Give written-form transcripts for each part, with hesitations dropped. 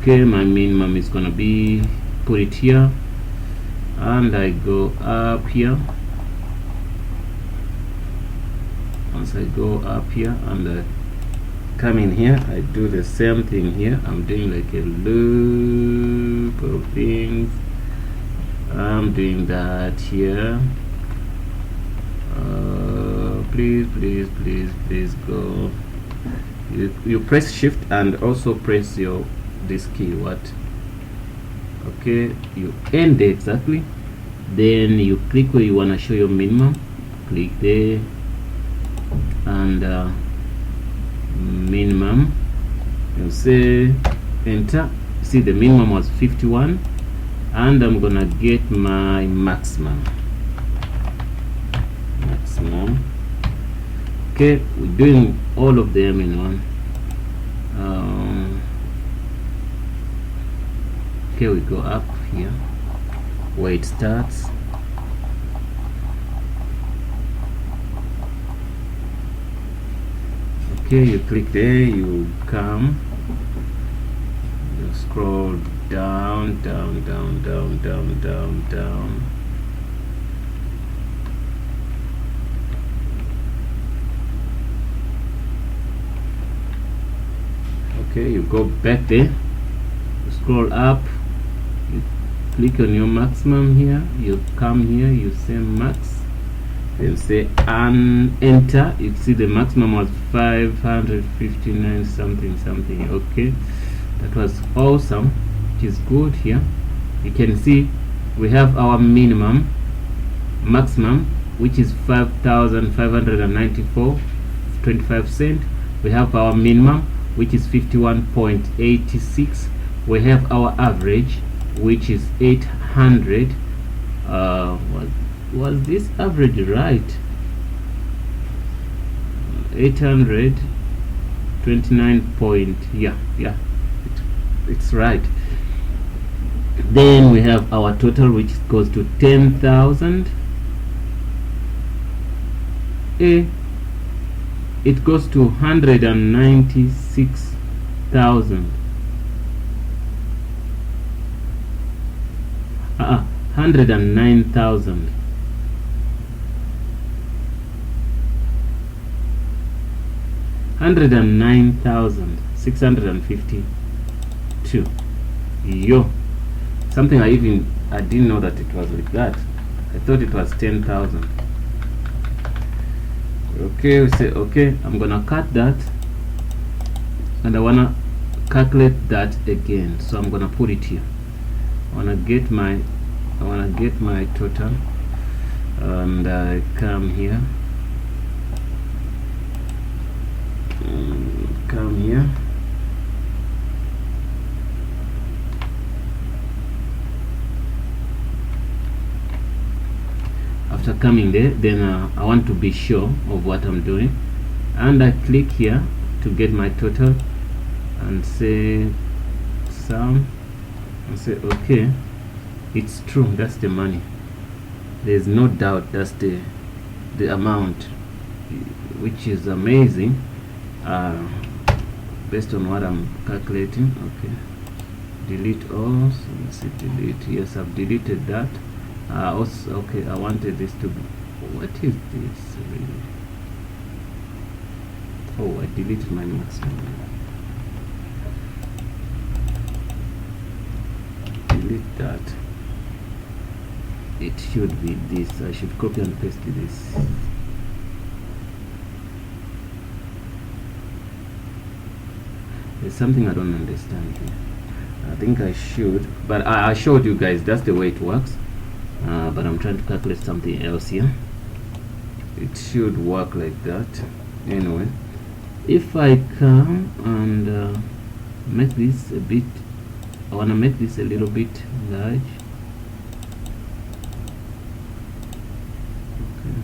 Okay, my minimum is gonna be, put it here, and I go up here. Once I go up here and come in here, I do the same thing here. I'm doing like a loop of things. I'm doing that here. Please go. You press shift and also press this key, what? Okay, you end exactly, then you click where you want to show your minimum, click there, and minimum, you say enter. See, the minimum was 51, and I'm gonna get my maximum. Okay, we're doing all of them in one. Okay, we go up here where it starts. Okay, you click there, you come, you scroll down. Okay, you go back there, you scroll up, you click on your maximum here, you come here, you say max, then say enter. You see the maximum was 559 something. Okay, that was awesome, which is good. Here you can see we have our maximum, which is 5,594.25. We have our minimum, which is 51.86. we have our average, which is 800. Was this average right? 829 point, yeah, it's right. Then we have our total, which goes to 10,000. It goes to 196,000. 109,000. 109,652. Yo, something I didn't know that it was like that. I thought it was 10,000. Okay, we say okay, I'm gonna cut that, and I wanna calculate that again, so I'm gonna put it here. I wanna get my total, and I come here, After coming there, then I want to be sure of what I'm doing, and I click here to get my total and say sum, and say okay, it's true, that's the money. There's no doubt that's the amount, which is amazing, based on what I'm calculating. Okay, delete all. So let's see, delete. Yes, I've deleted that. Also, okay, I wanted this to be, what is this really? Oh, I deleted my maximum. Delete that. It should be this. I should copy and paste this. There's something I don't understand here. I think I should, but I showed you guys that's the way it works. But I'm trying to calculate something else here. It should work like that. Anyway, if I come and make this a bit, I want to make this a little bit large. Okay,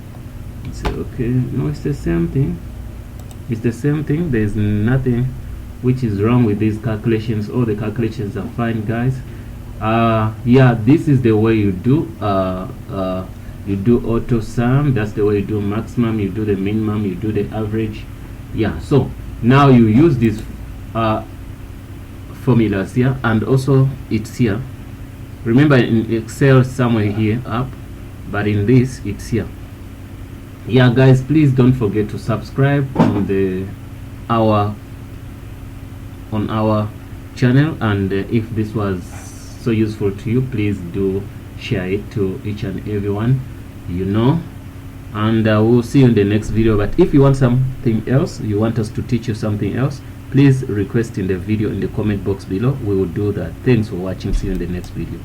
say okay. No, it's the same thing. It's the same thing. There's nothing which is wrong with these calculations. All the calculations are fine, guys. Yeah, this is the way you do auto sum. That's the way you do maximum, you do the minimum, you do the average. Yeah, so now you use this formulas here, and also it's here. Remember, in Excel somewhere here up, but in this it's here. Yeah guys, please don't forget to subscribe on our channel, and if this was so useful to you, please do share it to each and everyone you know, and we'll see you in the next video. But if you want something else, you want us to teach you something else, please request in the video in the comment box below. We will do that. Thanks for watching. See you in the next video.